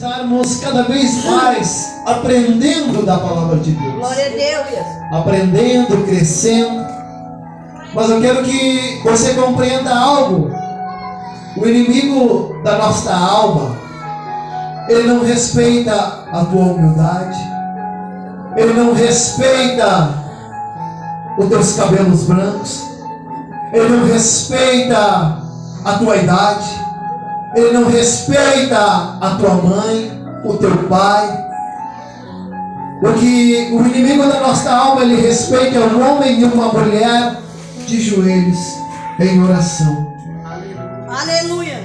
estarmos cada vez mais aprendendo da palavra de Deus. Glória a Deus. Aprendendo, crescendo. Mas eu quero que você compreenda algo. O inimigo da nossa alma, ele não respeita a tua humildade. Ele não respeita os teus cabelos brancos. Ele não respeita a tua idade. Ele não respeita a tua mãe, o teu pai. Porque o inimigo da nossa alma, ele respeita um homem e uma mulher de joelhos em oração. Aleluia.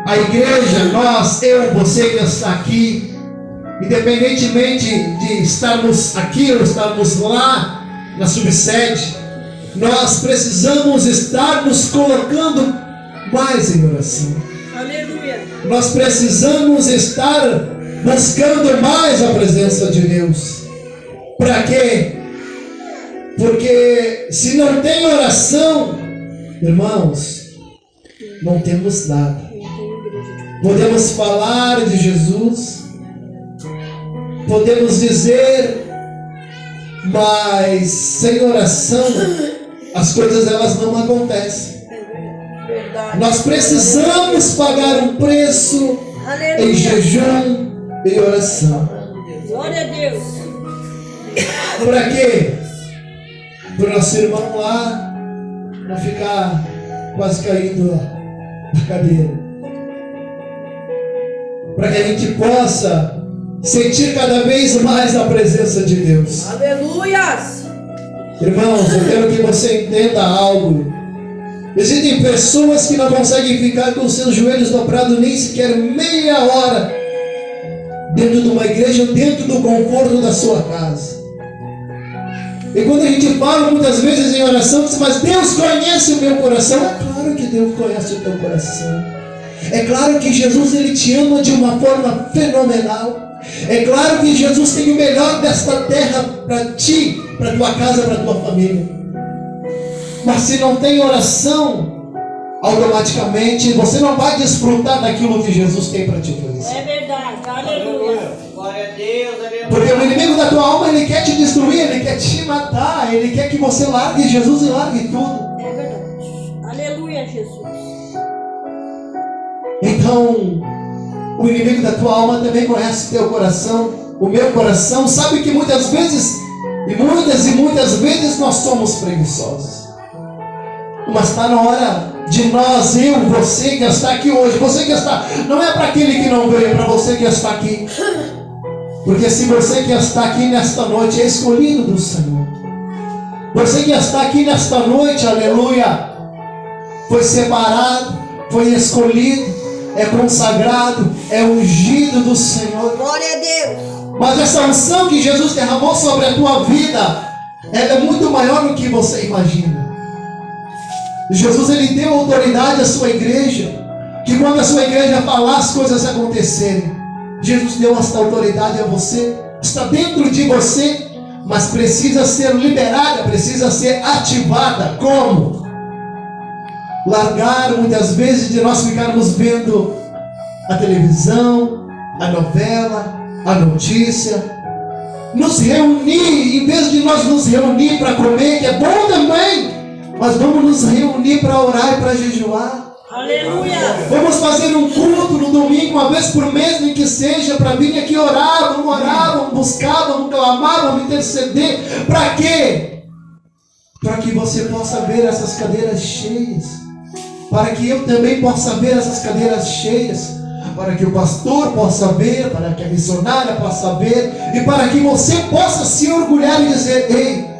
A igreja, nós, eu, você que está aqui, independentemente de estarmos aqui ou estarmos lá na subsede, nós precisamos estar nos colocando mais em oração. Aleluia. Nós precisamos estar buscando mais a presença de Deus. Para quê? Porque se não tem oração, irmãos, não temos nada. Podemos falar de Jesus, podemos dizer, mas sem oração as coisas elas não acontecem. Nós precisamos pagar um preço em jejum e oração. Glória a Deus. Para quê? Para o nosso irmão lá não ficar quase caindo da cadeira. Para que a gente possa sentir cada vez mais a presença de Deus. Aleluias. Irmãos, eu quero que você entenda algo. Existem pessoas que não conseguem ficar com seus joelhos dobrados nem sequer meia hora dentro de uma igreja, dentro do conforto da sua casa. E quando a gente fala muitas vezes em oração, diz, mas Deus conhece o meu coração. É claro que Deus conhece o teu coração. É claro que Jesus, ele te ama de uma forma fenomenal. É claro que Jesus tem o melhor desta terra para ti, para tua casa, para tua família. Mas se não tem oração, automaticamente você não vai desfrutar daquilo que Jesus tem para te oferecer. É verdade. Aleluia. Glória a Deus, aleluia. Porque o inimigo da tua alma, ele quer te destruir, ele quer te matar, ele quer que você largue Jesus e largue tudo. É verdade. Aleluia, Jesus. Então, o inimigo da tua alma também conhece o teu coração, o meu coração, sabe que muitas vezes, e muitas vezes nós somos preguiçosos. Mas está na hora de nós, eu, você que está aqui hoje, você que está, não é para aquele que não veio, é para você que está aqui. Porque se você que está aqui nesta noite é escolhido do Senhor, você que está aqui nesta noite, aleluia, foi separado, foi escolhido, é consagrado, é ungido do Senhor. Glória a Deus. Mas essa unção que Jesus derramou sobre a tua vida, ela é muito maior do que você imagina. Jesus, ele deu autoridade à sua igreja, que quando a sua igreja falar, as coisas acontecerem. Jesus deu esta autoridade a você, está dentro de você, mas precisa ser liberada, precisa ser ativada. Como? Largar muitas vezes de nós ficarmos vendo a televisão, a novela, a notícia, nos reunir, em vez de nós nos reunir para comer, que é bom também, mas vamos nos reunir para orar e para jejuar. Aleluia. Vamos fazer um culto no domingo, uma vez por mês, nem que seja, para vir aqui orar, vamos buscar, vamos clamar, vamos interceder. Para quê? Para que você possa ver essas cadeiras cheias. Para que eu também possa ver essas cadeiras cheias. Para que o pastor possa ver, para que a missionária possa ver. E para que você possa se orgulhar e dizer, ei,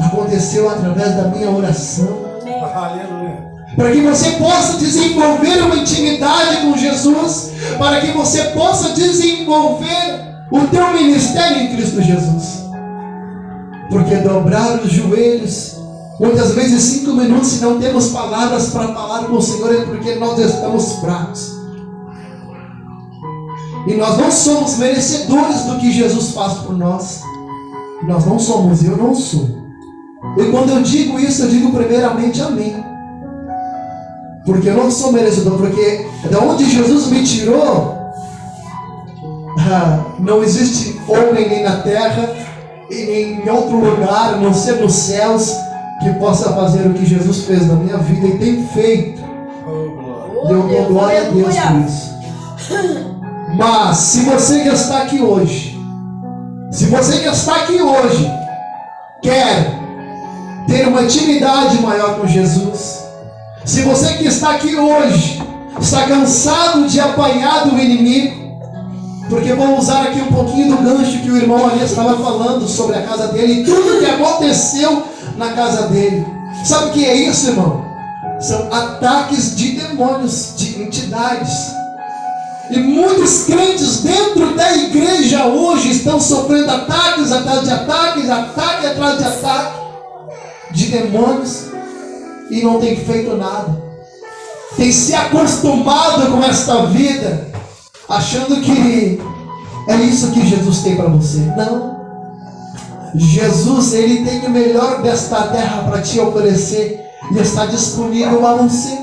aconteceu através da minha oração. Aleluia. Para que você possa desenvolver uma intimidade com Jesus, para que você possa desenvolver o teu ministério em Cristo Jesus. Porque dobrar os joelhos, muitas vezes 5 minutos, se não temos palavras para falar com o Senhor, é porque nós estamos fracos. E nós não somos merecedores do que Jesus faz por nós. Nós não somos, eu não sou. E quando eu digo isso, eu digo primeiramente a mim. Porque eu não sou merecedor, porque de onde Jesus me tirou, não existe homem nem na terra e nem em outro lugar, a não ser nos céus, que possa fazer o que Jesus fez na minha vida e tem feito. E eu dou glória a Deus por isso. Mas se você que está aqui hoje, quer ter uma intimidade maior com Jesus, se você que está aqui hoje está cansado de apanhar do inimigo, porque vou usar aqui um pouquinho do gancho que o irmão ali estava falando sobre a casa dele e tudo que aconteceu na casa dele. Sabe o que é isso, irmão? São ataques de demônios, de entidades. E muitos crentes dentro da igreja hoje estão sofrendo ataques atrás de ataques, ataque atrás de ataque de demônios e não tem feito nada. Tem se acostumado com esta vida, achando que é isso que Jesus tem para você. Não. Jesus, Ele tem o melhor desta terra para te oferecer e está disponível a você.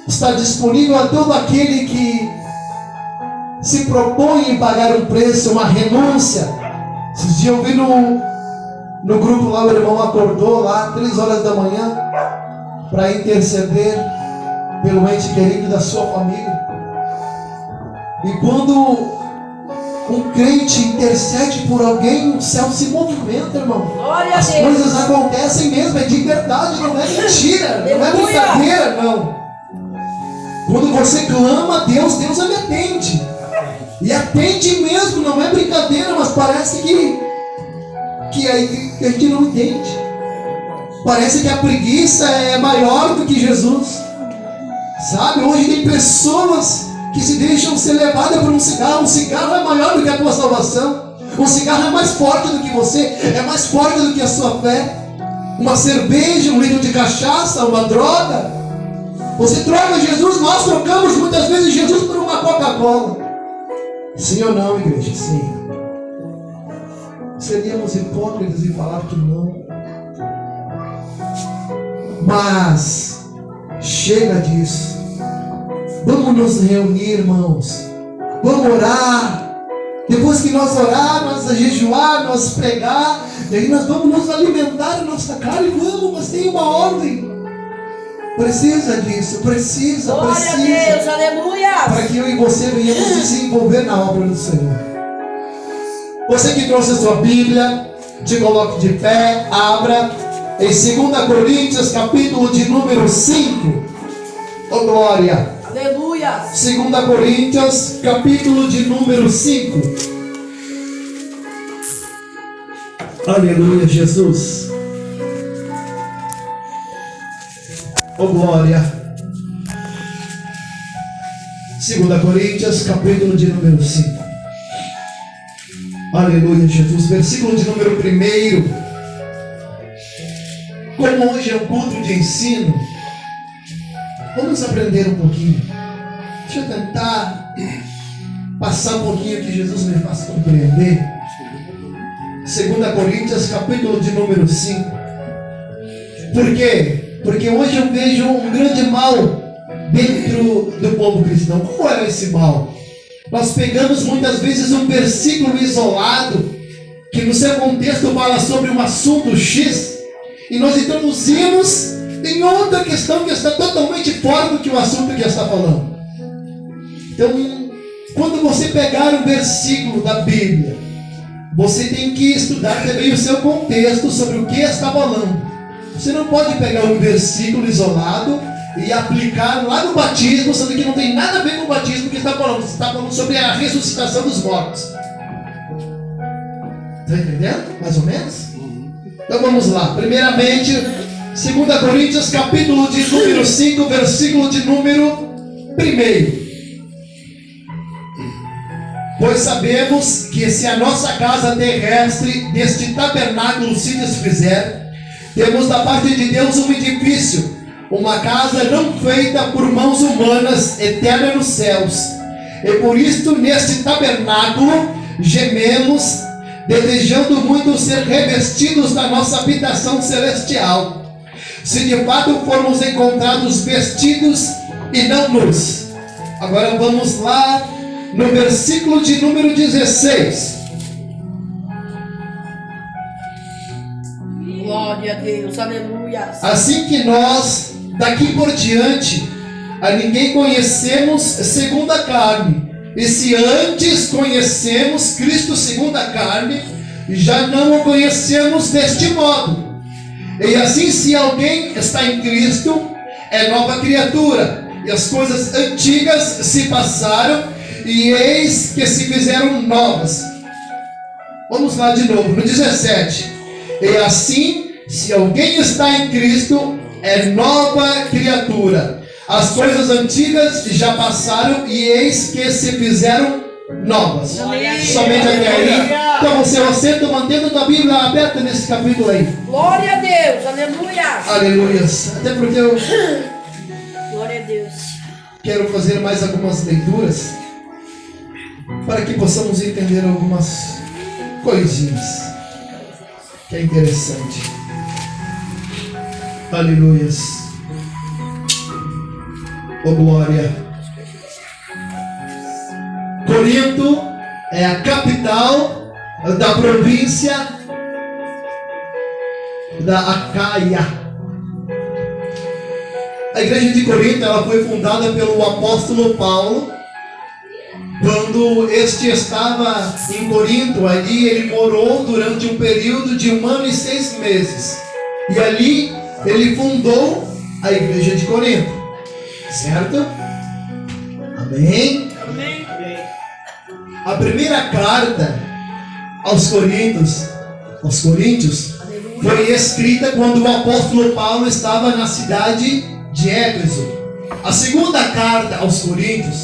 Está disponível a todo aquele que se propõe em pagar um preço, uma renúncia. Esses dias eu vi no grupo lá, o irmão acordou lá 3 horas da manhã para interceder pelo ente querido da sua família. E quando um crente intercede por alguém, o céu se movimenta, irmão. Glória a As Deus. coisas acontecem mesmo, é de verdade, não é mentira, não é brincadeira, não. Quando você clama a Deus, Deus ele atende. E atende mesmo, não é brincadeira, mas parece que a gente não entende. Parece que a preguiça é maior do que Jesus. Sabe, hoje tem pessoas que se deixam ser levadas por um cigarro. Um cigarro é maior do que a tua salvação. Um cigarro é mais forte do que você, é mais forte do que a sua fé. Uma cerveja, um litro de cachaça, uma droga. Você troca Jesus, nós trocamos muitas vezes Jesus por uma Coca-Cola. Sim ou não, igreja? Sim. Seríamos hipócritas em falar que não. Mas chega disso. Vamos nos reunir, irmãos. Vamos orar. Depois que nós orar, nós jejuar, nós pregar, e aí nós vamos nos alimentar a nossa carne. Vamos, mas tem uma ordem. Precisa disso, precisa. Glória a Deus, aleluia. Para que eu e você venhamos desenvolver na obra do Senhor. Você que trouxe a sua Bíblia, te coloque de pé, abra em 2 Coríntios, capítulo de número 5. Oh glória! Aleluia. 2 Coríntios, capítulo de número 5. Aleluia, Jesus. Oh glória. 2 Coríntios, capítulo de número 5. Aleluia, Jesus. Versículo de número 1. Como hoje é um culto de ensino, vamos aprender um pouquinho. Deixa eu tentar passar um pouquinho que Jesus me faz compreender. 2 Coríntios, capítulo de número 5. Por quê? Porque hoje eu vejo um grande mal dentro do povo cristão. Qual é esse mal? Nós pegamos muitas vezes um versículo isolado, que no seu contexto fala sobre um assunto X, e nós introduzimos em outra questão que está totalmente fora do que o assunto que está falando. Então, quando você pegar um versículo da Bíblia, você tem que estudar também o seu contexto sobre o que está falando. Você não pode pegar um versículo isolado e aplicar lá no batismo, sendo que não tem nada a ver com o batismo que está falando. Você está falando sobre a ressuscitação dos mortos. Está entendendo? Mais ou menos? Então vamos lá. Primeiramente, 2 Coríntios, capítulo de número 5, versículo de número 1. Pois sabemos que se a nossa casa terrestre deste tabernáculo se desfizer, temos da parte de Deus um edifício, uma casa não feita por mãos humanas, eterna nos céus. E por isto neste tabernáculo gememos, desejando muito ser revestidos da nossa habitação celestial, se de fato formos encontrados vestidos e não nus. Agora vamos lá no versículo de número 16. Glória a Deus, aleluia. Assim que nós, daqui por diante, a ninguém conhecemos segundo a carne. E se antes conhecemos Cristo segundo a carne, já não o conhecemos deste modo. E assim, se alguém está em Cristo, é nova criatura. E as coisas antigas se passaram, e eis que se fizeram novas. Vamos lá de novo, no 17. E assim, se alguém está em Cristo, é nova criatura. As coisas antigas já passaram, e eis que se fizeram novas. Amém. Somente até aí. Então, seu assento, mantendo a Bíblia aberta nesse capítulo aí. Glória a Deus, aleluia. Aleluias. Até porque eu Glória a Deus. quero fazer mais algumas leituras para que possamos entender algumas coisinhas que é interessante. Aleluias. Oh glória. Corinto é a capital da província da Acaia. A igreja de Corinto, ela foi fundada pelo apóstolo Paulo. Quando este estava em Corinto, ali ele morou durante um período de 1 ano e 6 meses. E ali ele fundou a igreja de Corinto. Certo? Amém? Amém. A primeira carta aos Coríntios foi escrita quando o apóstolo Paulo estava na cidade de Éfeso. A segunda carta aos Coríntios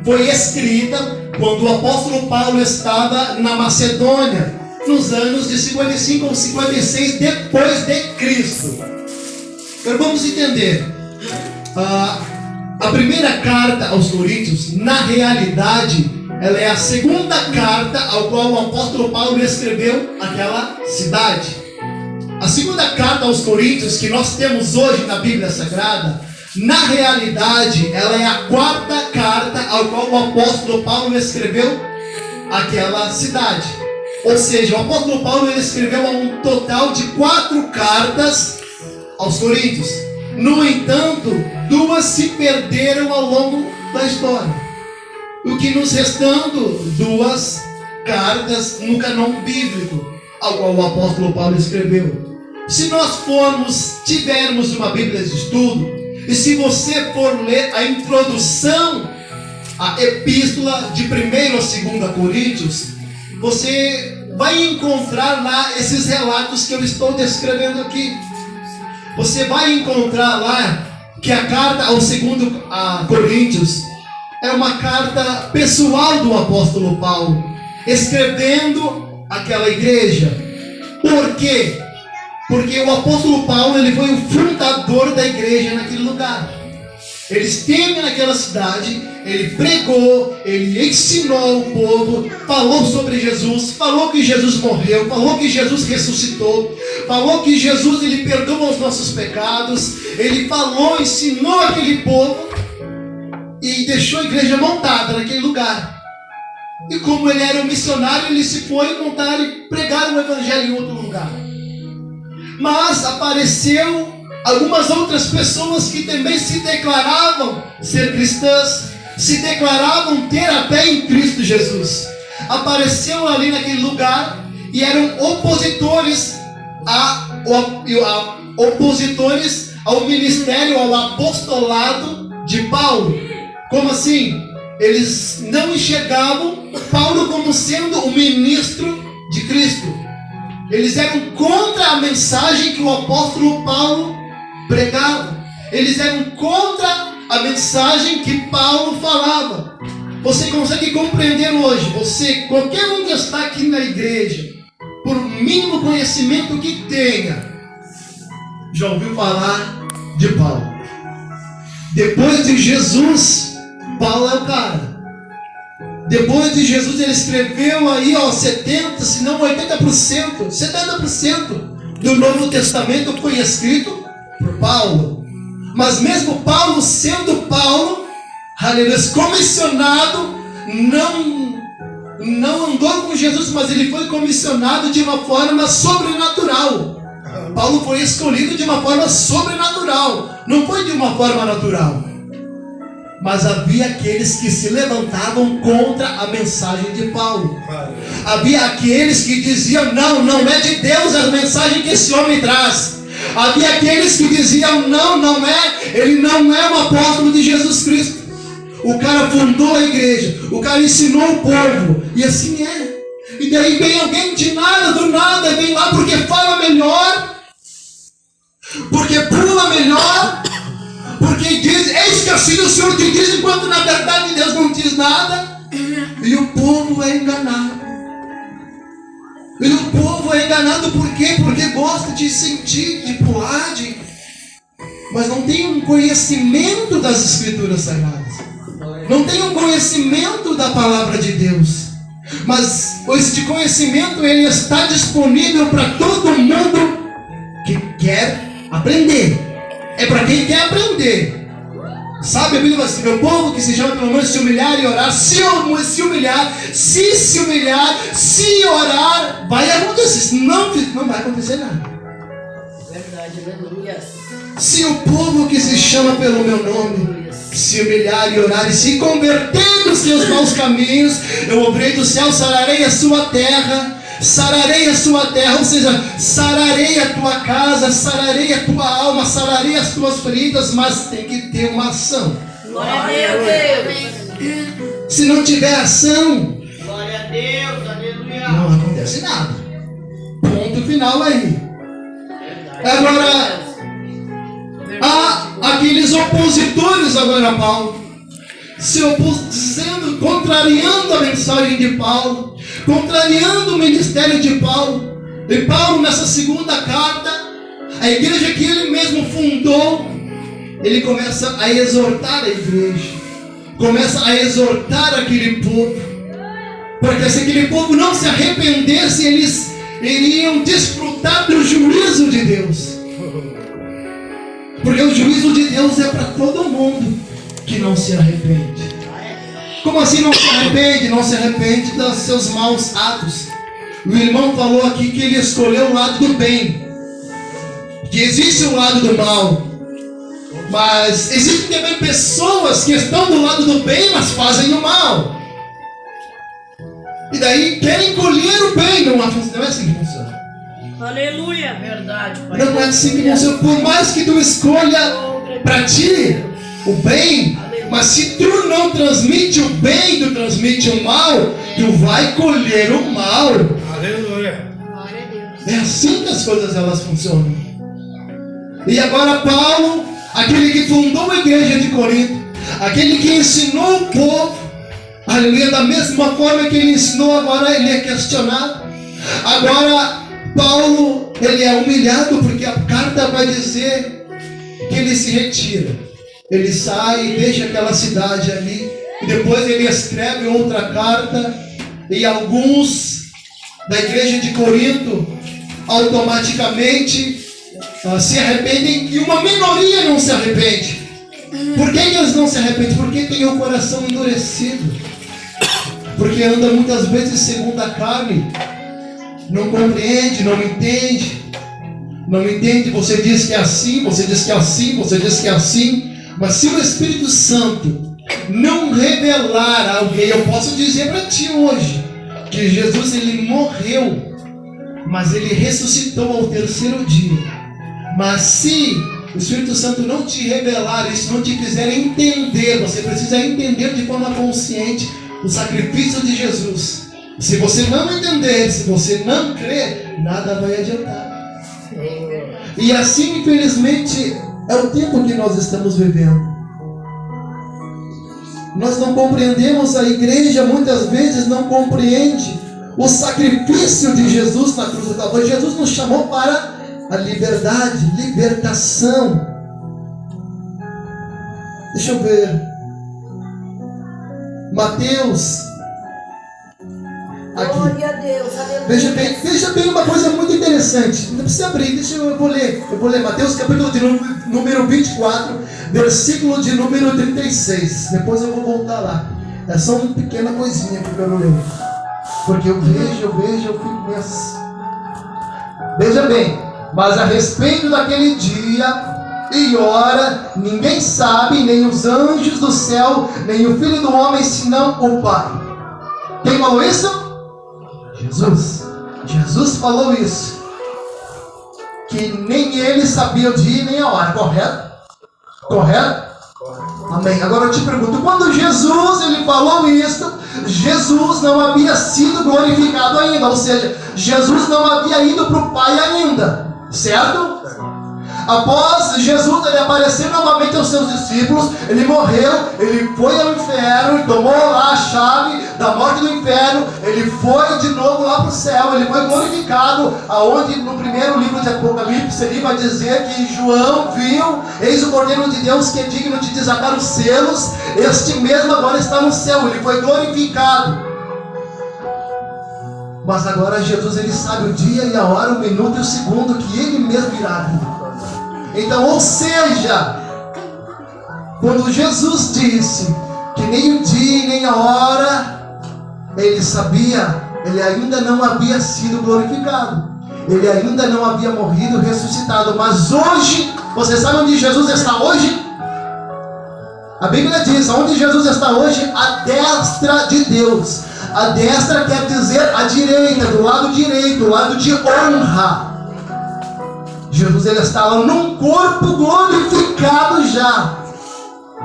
foi escrita quando o apóstolo Paulo estava na Macedônia, nos anos de 55 ou 56 depois de Cristo. Então vamos entender. A primeira carta aos Coríntios, na realidade, ela é a segunda carta ao qual o apóstolo Paulo escreveu aquela cidade. A segunda carta aos Coríntios que nós temos hoje na Bíblia Sagrada, na realidade, ela é a quarta carta ao qual o apóstolo Paulo escreveu aquela cidade. Ou seja, o apóstolo Paulo ele escreveu um total de 4 cartas aos Coríntios. No entanto, 2 se perderam ao longo da história. O que nos restando 2 cartas no cânon bíblico, ao qual o apóstolo Paulo escreveu. Se nós tivermos uma Bíblia de estudo, e se você for ler a introdução à epístola de 1 ou 2 Coríntios, você vai encontrar lá esses relatos que eu estou descrevendo aqui. Você vai encontrar lá que a carta ao 2 Coríntios é uma carta pessoal do apóstolo Paulo, escrevendo aquela igreja. Por quê? Porque o apóstolo Paulo ele foi o fundador da igreja naquele lugar. Ele esteve naquela cidade, ele pregou, ele ensinou o povo, falou sobre Jesus, falou que Jesus morreu, falou que Jesus ressuscitou, falou que Jesus ele perdoa os nossos pecados, ele falou, ensinou aquele povo e deixou a igreja montada naquele lugar. E como ele era um missionário, ele se foi montar e pregar o evangelho em outro lugar. Mas apareceu algumas outras pessoas que também se declaravam ser cristãs, se declaravam ter a fé em Cristo Jesus. Apareceu ali naquele lugar e eram opositores ao ministério, ao apostolado de Paulo. Como assim? Eles não enxergavam Paulo como sendo o ministro de Cristo. Eles eram contra a mensagem que o apóstolo Paulo pregava. Eles eram contra a mensagem que Paulo falava. Você consegue compreender hoje, qualquer um que está aqui na igreja, por mínimo conhecimento que tenha, já ouviu falar de Paulo. Depois de Jesus, Paulo é o cara. Depois de Jesus, ele escreveu aí 70%, se não 80%, 70% do Novo Testamento foi escrito por Paulo. Mas mesmo Paulo sendo Paulo, aleluia, comissionado, não andou com Jesus, mas ele foi comissionado de uma forma sobrenatural. Paulo foi escolhido de uma forma sobrenatural, não foi de uma forma natural. Mas havia aqueles que se levantavam contra a mensagem de Paulo. Havia aqueles que diziam: não é de Deus a mensagem que esse homem traz. Havia aqueles que diziam: ele não é um apóstolo de Jesus Cristo. O cara fundou a igreja, o cara ensinou o povo, e assim é. E daí vem alguém de nada, do nada, vem lá porque fala melhor, porque pula melhor, porque diz: eis que assim o Senhor te diz, enquanto na verdade Deus não diz nada. E o povo é enganado. E o povo é enganado por quê? Porque gosta de sentir, de pular, mas não tem um conhecimento das Escrituras Sagradas. Não tem um conhecimento da palavra de Deus. Mas este conhecimento, ele está disponível para todo mundo que quer aprender. É para quem quer aprender. Sabe, a Bíblia vai assim: meu povo que se chama pelo menos se humilhar e orar, se orar, vai acontecer. Se não vai acontecer nada. Verdade, aleluia. Se o povo que se chama pelo meu nome se humilhar e orar e se converter dos seus maus caminhos, eu ouvirei do céu, sararei a sua terra, ou seja, sararei a tua casa, sararei a tua alma, sararei as tuas feridas, mas tem que ter uma ação. Glória a Deus. Se não tiver ação, Glória a Deus, aleluia. não acontece nada. Ponto final aí. Agora, há aqueles opositores agora a Paulo, se dizendo, contrariando a mensagem de Paulo, contrariando o ministério de Paulo. E Paulo, nessa segunda carta, a igreja que ele mesmo fundou, ele começa a exortar a igreja, começa a exortar aquele povo, para que se aquele povo não se arrependesse, eles iriam desfrutar do juízo de Deus. Porque o juízo de Deus é para todo mundo que não se arrepende. Como assim não se arrepende? Não se arrepende dos seus maus atos. O irmão falou aqui que ele escolheu o lado do bem, que existe o lado do mal, mas existem também pessoas que estão do lado do bem, mas fazem o mal. E daí querem colher o bem. Não é assim que funciona. Aleluia. Verdade, Pai. Não é assim que funciona. Por mais que tu escolha para ti o bem, mas se tu não transmite o bem, tu transmite o mal, tu vai colher o mal. Aleluia. Glória a Deus. É assim que as coisas elas funcionam. E agora Paulo, aquele que fundou a igreja de Corinto, aquele que ensinou o povo, aleluia, da mesma forma que ele ensinou, agora ele é questionado. Agora Paulo, ele é humilhado, porque a carta vai dizer que ele se retira. Ele sai e deixa aquela cidade ali. E depois ele escreve outra carta. E alguns da igreja de Corinto automaticamente se arrependem. E uma minoria não se arrepende. Por que eles não se arrependem? Porque tem o coração endurecido. Porque anda muitas vezes segundo a carne. Não compreende, não entende. Não entende, você diz que é assim, você diz que é assim, você diz que é assim. Mas se o Espírito Santo não revelar a alguém, eu posso dizer para ti hoje que Jesus, ele morreu, mas ele ressuscitou ao terceiro dia. Mas se o Espírito Santo não te revelar isso, não te fizer entender, você precisa entender de forma consciente o sacrifício de Jesus. Se você não entender, se você não crer, nada vai adiantar. E assim, infelizmente, é o tempo que nós estamos vivendo. Nós não compreendemos, a igreja muitas vezes não compreende o sacrifício de Jesus na cruz do Calvário. Jesus nos chamou para a liberdade, libertação. Deixa eu ver. Mateus. Aqui. Glória a Deus, aleluia. Veja bem uma coisa muito interessante. Não precisa abrir, eu vou ler. Eu vou ler Mateus capítulo de número 24, versículo de número 36. Depois eu vou voltar lá. É só uma pequena coisinha que eu quero ler. Porque eu vejo, eu fico meio assim. Veja bem, mas a respeito daquele dia e hora, ninguém sabe, nem os anjos do céu, nem o Filho do Homem, senão o Pai. Quem falou isso? Jesus. Jesus falou isso. Que nem ele sabia o dia nem a hora, correto? Correto? Amém. Agora eu te pergunto, quando Jesus ele falou isso, Jesus não havia sido glorificado ainda, ou seja, Jesus não havia ido para o Pai ainda, certo? Após Jesus ele aparecer novamente aos seus discípulos, ele morreu, ele foi ao inferno, tomou lá a chave da morte do inferno, ele foi de novo lá para o céu, ele foi glorificado, aonde no primeiro livro de Apocalipse ele vai dizer que João viu, eis o Cordeiro de Deus que é digno de desatar os selos, este mesmo agora está no céu, ele foi glorificado. Mas agora Jesus ele sabe o dia e a hora, o minuto e o segundo que ele mesmo irá vir. Então, ou seja, quando Jesus disse que nem o dia nem a hora, ele sabia, ele ainda não havia sido glorificado, ele ainda não havia morrido e ressuscitado. Mas hoje, você sabe onde Jesus está hoje? A Bíblia diz, onde Jesus está hoje? À destra de Deus. A destra quer dizer a direita, do lado direito, do lado de honra. Jesus ele está lá num corpo glorificado já.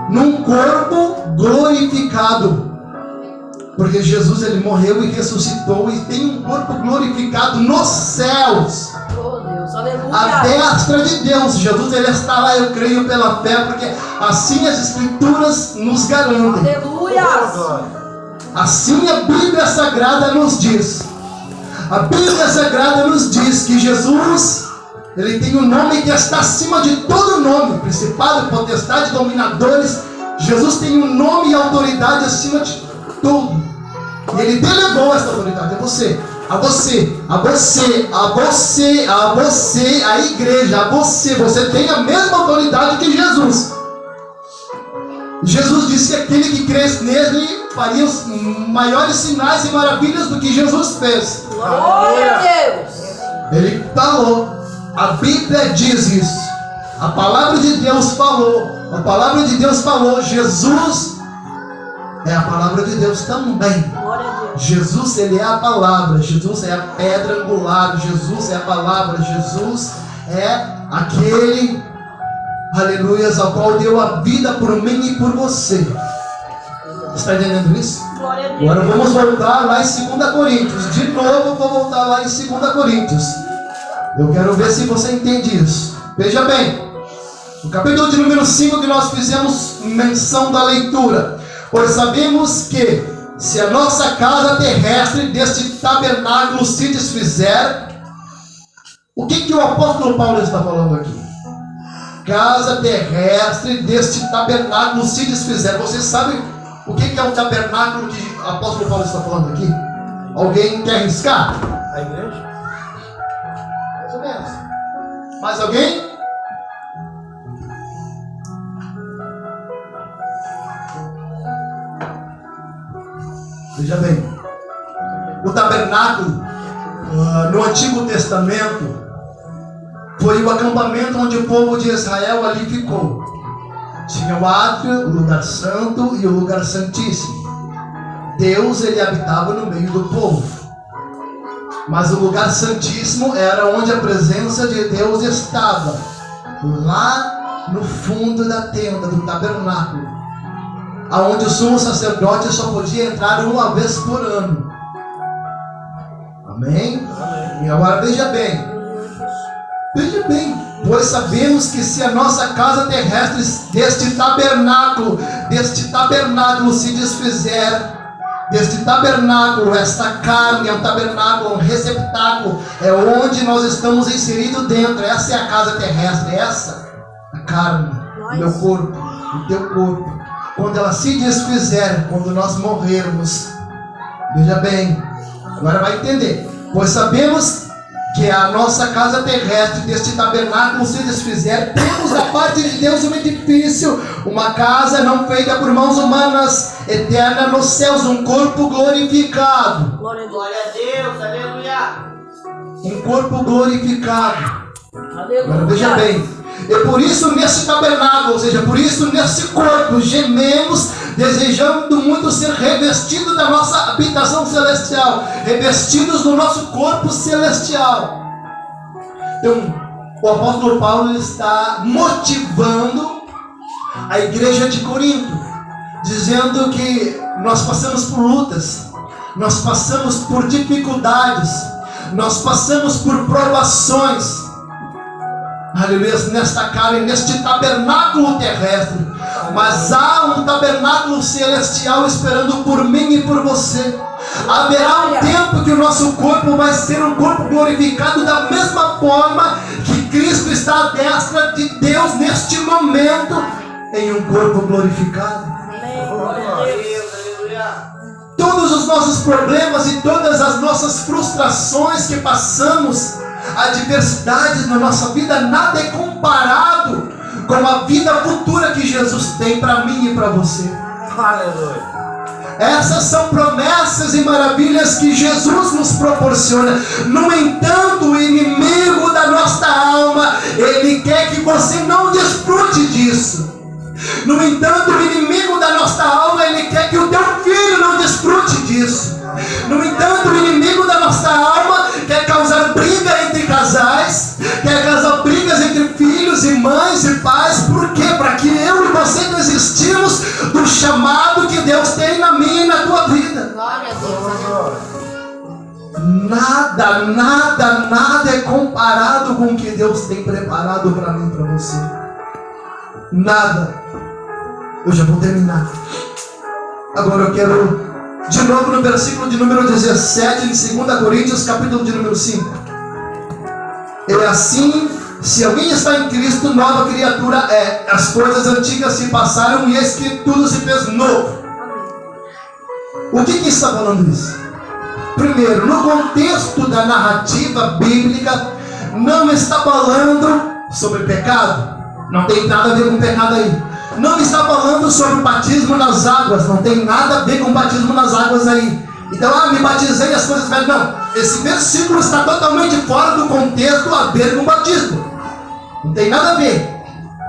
Num corpo glorificado. Porque Jesus ele morreu e ressuscitou e tem um corpo glorificado nos céus. Oh Deus, aleluia. A destra de Deus. Jesus ele está lá, eu creio pela fé, porque assim as Escrituras nos garantem. Aleluia. Assim a Bíblia Sagrada nos diz. A Bíblia Sagrada nos diz que Jesus ele tem um nome que está acima de todo nome, principado, potestade, dominadores. Jesus tem um nome e autoridade acima de tudo. E ele delegou essa autoridade a você, a você, a você, a você, a você, a igreja, a você. Você tem a mesma autoridade que Jesus. Jesus disse que aquele que cresce nele faria os maiores sinais e maravilhas do que Jesus fez. Glória a Deus. Ele falou. A Bíblia diz isso. A palavra de Deus falou. A palavra de Deus falou. Jesus é a palavra de Deus também. Glória a Deus. Jesus, ele é a palavra. Jesus é a pedra angular. Jesus é a palavra. Jesus é aquele, aleluias, ao qual deu a vida por mim e por você. Está entendendo isso? Glória a Deus. Agora vamos voltar lá em 2 Coríntios. De novo eu vou voltar lá em 2 Coríntios. Eu quero ver se você entende isso. Veja bem, o capítulo de número 5 que nós fizemos menção da leitura. Pois sabemos que se a nossa casa terrestre deste tabernáculo se desfizer, o que o apóstolo Paulo está falando aqui? Casa terrestre deste tabernáculo se desfizer. Você sabe o que é o tabernáculo que o apóstolo Paulo está falando aqui? Alguém quer arriscar? A igreja? Mais ou menos. Mais alguém? Veja bem, o tabernáculo no Antigo Testamento foi o acampamento onde o povo de Israel ali ficou. Tinha o átrio, o lugar santo e o lugar santíssimo. Deus ele habitava no meio do povo. Mas o lugar santíssimo era onde a presença de Deus estava, lá no fundo da tenda, do tabernáculo, aonde o sumo sacerdote só podia entrar uma vez por ano. Amém? E agora veja bem, pois sabemos que se a nossa casa terrestre deste tabernáculo se desfizer, deste tabernáculo, esta carne é um tabernáculo, um receptáculo, é onde nós estamos inseridos dentro. Essa é a casa terrestre, essa a carne, o meu corpo, o teu corpo. Quando ela se desfizer, quando nós morrermos, veja bem, agora vai entender. Pois sabemos que a nossa casa terrestre deste tabernáculo se desfizer, temos da parte de Deus um edifício, uma casa não feita por mãos humanas, eterna nos céus, um corpo glorificado. Glória a Deus. Glória a Deus, aleluia. Um corpo glorificado. Aleluia. Agora veja bem, e por isso nesse tabernáculo, ou seja, por isso nesse corpo, gememos, desejando muito ser revestidos da nossa habitação celestial, revestidos do nosso corpo celestial. Então, o apóstolo Paulo está motivando a igreja de Corinto, dizendo que nós passamos por lutas, nós passamos por dificuldades, nós passamos por provações, aleluia, nesta carne, neste tabernáculo terrestre, mas há um tabernáculo celestial esperando por mim e por você. Haverá um tempo que o nosso corpo vai ser um corpo glorificado da mesma forma que Cristo está à destra de Deus neste momento, em um corpo glorificado. Glória a Deus. Aleluia. Todos os nossos problemas e todas as nossas frustrações que passamos, adversidades na nossa vida, nada é comparado com a vida futura que Jesus tem para mim e para você. Aleluia. Essas são promessas e maravilhas que Jesus nos proporciona. No entanto, o inimigo da nossa alma, ele quer que você não desfrute disso. No entanto, o inimigo da nossa alma, ele quer que o teu filho não desfrute disso. No entanto, o inimigo da nossa alma quer causar briga entre casais, quer causar brigas entre filhos e mães e pais. Por quê? Para que eu e você desistimos do chamado que Deus tem na minha e na tua vida. Glória a Deus. Nada é comparado com o que Deus tem preparado para mim e para você. Nada. Eu já vou terminar. Agora eu quero, de novo no versículo de número 17, de 2 Coríntios, capítulo de número 5. É assim, se alguém está em Cristo, nova criatura é. As coisas antigas se passaram e eis que tudo se fez novo. O que está falando isso? Primeiro, no contexto da narrativa bíblica, não está falando sobre pecado. Não tem nada a ver com pecado aí. Não está falando sobre o batismo nas águas. Não tem nada a ver com o batismo nas águas aí. Então, me batizei e as coisas velhas. Não, esse versículo está totalmente fora do contexto a ver com o batismo. Não tem nada a ver.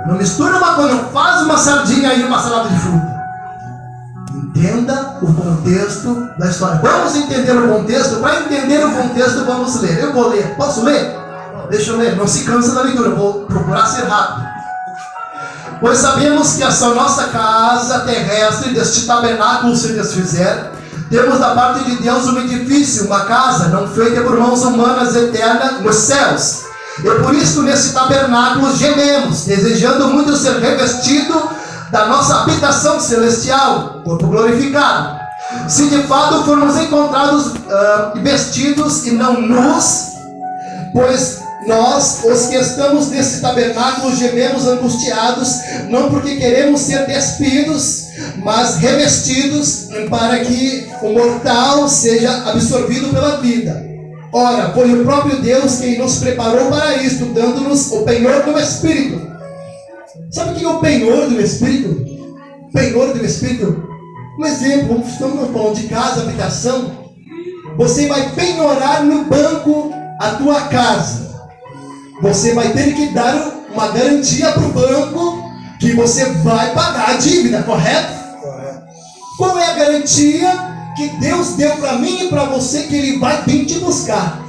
Não mistura uma coisa, não faz uma sardinha aí numa salada de fruta. Entenda o contexto da história. Vamos entender o contexto? Para entender o contexto, vamos ler. Eu vou ler. Posso ler? Deixa eu ler. Não se cansa da leitura. Eu vou procurar ser rápido. Pois sabemos que essa nossa casa terrestre, deste tabernáculo se desfizer, temos da parte de Deus um edifício, uma casa não feita por mãos humanas, eterna nos céus. E por isso nesse tabernáculo gememos, desejando muito ser revestido da nossa habitação celestial, corpo glorificado. Se de fato formos encontrados vestidos e não nus, pois nós, os que estamos nesse tabernáculo, gememos angustiados, não porque queremos ser despidos, mas revestidos, para que o mortal seja absorvido pela vida. Ora, foi o próprio Deus quem nos preparou para isto, dando-nos o penhor do Espírito. Sabe o que é o penhor do Espírito? Penhor do Espírito. Um exemplo, estamos falando de casa, habitação. Você vai penhorar no banco a tua casa. Você vai ter que dar uma garantia para o banco que você vai pagar a dívida, correto? Correto. Qual é a garantia que Deus deu para mim e para você que Ele vai vir te buscar?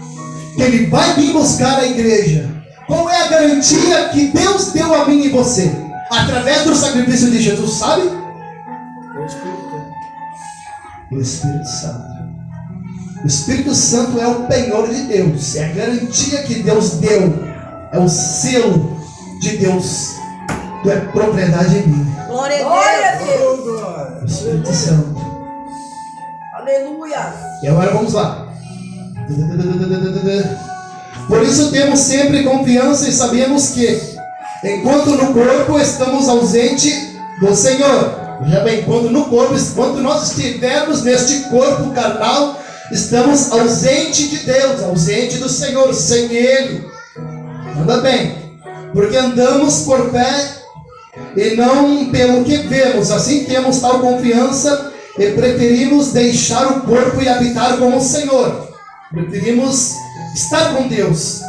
Que Ele vai vir buscar a igreja. Qual é a garantia que Deus deu a mim e você? Através do sacrifício de Jesus, sabe? O Espírito Santo. O Espírito Santo é o penhor de Deus. É a garantia que Deus deu. É o selo de Deus. Tu é propriedade em mim. Glória a Deus. O Espírito Santo. Aleluia. E agora vamos lá. Por isso temos sempre confiança e sabemos que, enquanto no corpo estamos ausentes do Senhor. Veja bem, quando nós estivermos neste corpo carnal, estamos ausente de Deus, ausente do Senhor, sem Ele. Anda bem, porque andamos por fé e não pelo que vemos. Assim temos tal confiança e preferimos deixar o corpo e habitar com o Senhor. Preferimos estar com Deus.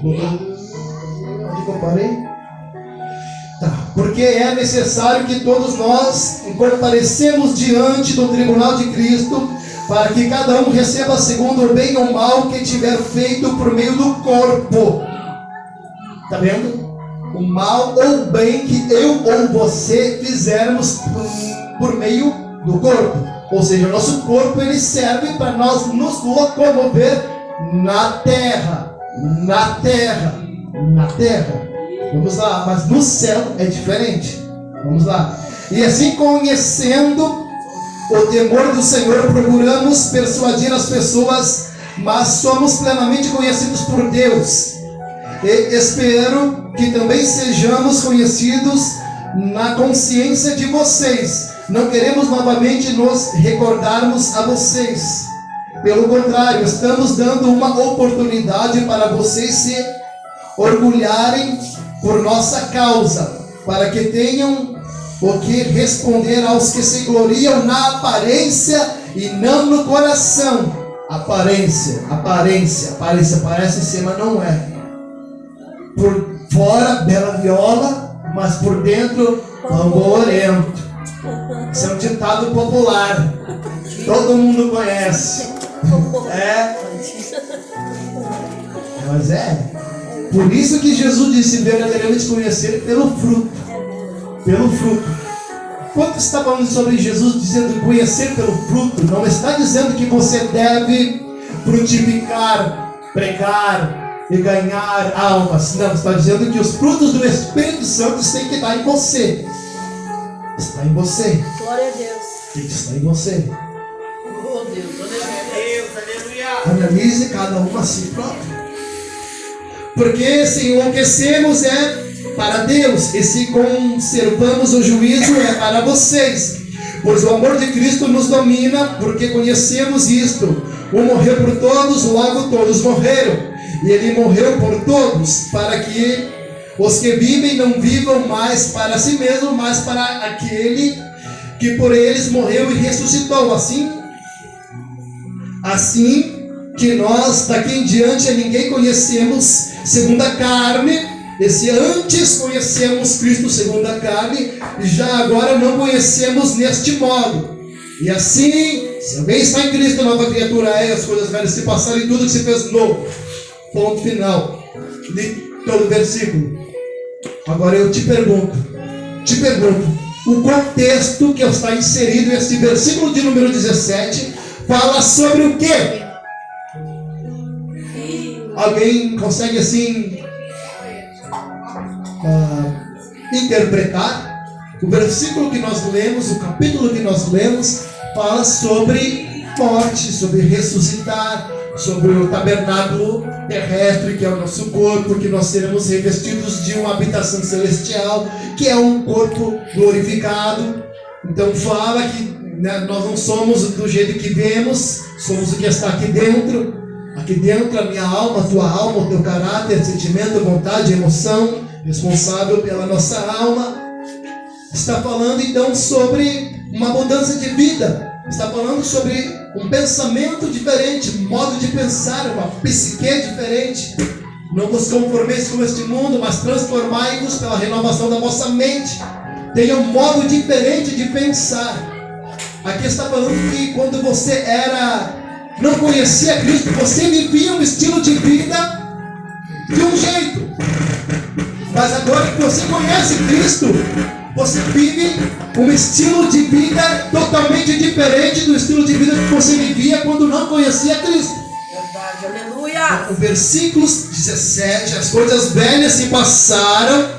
Onde que eu parei? Porque é necessário que todos nós comparecemos diante do tribunal de Cristo, para que cada um receba segundo o bem ou mal que tiver feito por meio do corpo. Está vendo? O mal ou o bem que eu ou você fizermos por meio do corpo. Ou seja, o nosso corpo ele serve para nós nos locomover na terra. Na terra. Na terra. Vamos lá, mas no céu é diferente. Vamos lá. E assim, conhecendo o temor do Senhor, procuramos persuadir as pessoas, mas somos plenamente conhecidos por Deus. E espero que também sejamos conhecidos na consciência de vocês. Não queremos novamente nos recordarmos a vocês. Pelo contrário, estamos dando uma oportunidade para vocês se orgulharem por nossa causa, para que tenham o que responder aos que se gloriam na aparência e não no coração. Aparência, parece ser, mas não é. Por fora, bela viola, mas por dentro, pambolento. Isso é um ditado popular, todo mundo conhece. Mas é. Por isso que Jesus disse: verdadeiramente conhecer pelo fruto. Pelo fruto. Quando está falando sobre Jesus dizendo conhecer pelo fruto, não está dizendo que você deve frutificar, pregar e ganhar almas. Não, está dizendo que os frutos do Espírito Santo têm que estar em você. Está em você. Glória a Deus. Tem que estar em você. Oh Deus, Aleluia. Analise cada um a si próprio. Porque se enlouquecemos é para Deus, e se conservamos o juízo é para vocês. Pois o amor de Cristo nos domina, porque conhecemos isto: um morreu por todos, logo todos morreram. E Ele morreu por todos, para que os que vivem não vivam mais para si mesmo, mas para aquele que por eles morreu e ressuscitou. Assim que nós daqui em diante a ninguém conhecemos segundo a carne. E se antes conhecemos Cristo segundo a carne, já agora não conhecemos neste modo. E assim, se alguém está em Cristo, nova criatura é, as coisas velhas se passaram e tudo que se fez novo. Ponto final de todo o versículo. Agora eu te pergunto, o contexto que está inserido nesse versículo de número 17 fala sobre o quê? Alguém consegue assim interpretar? O versículo que nós lemos, o capítulo que nós lemos, fala sobre morte, sobre ressuscitar, sobre o tabernáculo terrestre, que é o nosso corpo, que nós seremos revestidos de uma habitação celestial, que é um corpo glorificado. Então fala que nós não somos do jeito que vemos, somos o que está aqui dentro. Aqui dentro a minha alma, a tua alma, o teu caráter, sentimento, vontade, emoção, responsável pela nossa alma. Está falando então sobre uma mudança de vida. Está falando sobre um pensamento diferente, um modo de pensar, uma psique diferente. Não vos conformeis com este mundo, mas transformai-vos pela renovação da vossa mente. Tenha um modo diferente de pensar. Aqui está falando que quando você não conhecia Cristo, você vivia um estilo de vida de um jeito. Mas agora que você conhece Cristo, você vive um estilo de vida totalmente diferente do estilo de vida que você vivia quando não conhecia Cristo. Verdade, aleluia. No versículo 17, as coisas velhas se passaram,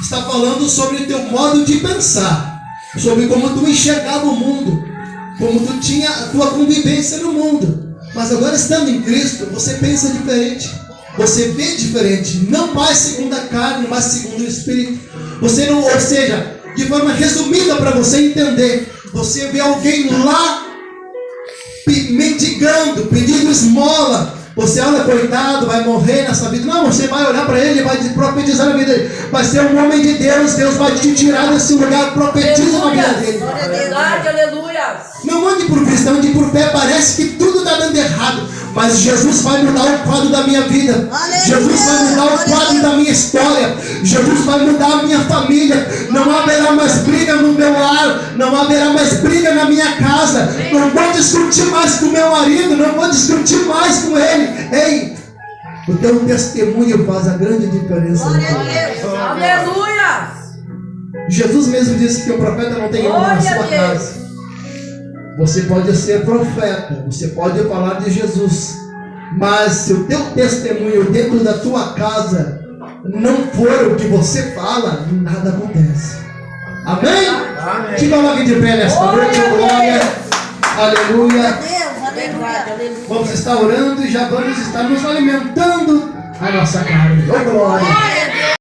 está falando sobre o teu modo de pensar, sobre como tu enxergava o mundo, como tu tinha a tua convivência no mundo. Mas agora, estando em Cristo, você pensa diferente, você vê diferente, não mais segundo a carne, mas segundo o Espírito. Você não, ou seja, de forma resumida para você entender, você vê alguém lá mendigando, pedindo esmola. Você olha, coitado, vai morrer nessa vida. Não, você vai olhar para ele, vai profetizar na vida dele. Vai ser um homem de Deus. Deus vai te tirar desse lugar. Profetiza na vida dele. Verdade, aleluia. Não ande por vista, ande por pé. Parece que tudo está dando errado. Mas Jesus vai mudar o quadro da minha vida. Jesus vai mudar o quadro da minha história. Jesus vai mudar a minha família. Não haverá mais briga no meu lar. Não haverá mais briga na minha casa. Não vou discutir mais com meu marido. Não vou discutir mais com ele. Ei, o teu testemunho faz a grande diferença. Aleluia. Jesus mesmo disse que o profeta não tem honra na sua casa. Você pode ser profeta, você pode falar de Jesus, mas se o teu testemunho dentro da tua casa não for o que você fala, nada acontece. Amém? Amém. Te coloque de pé nesta noite, glória, aleluia. Verdade, aleluia. Vamos estar orando e já vamos estar nos alimentando a nossa carne. Oh, glória.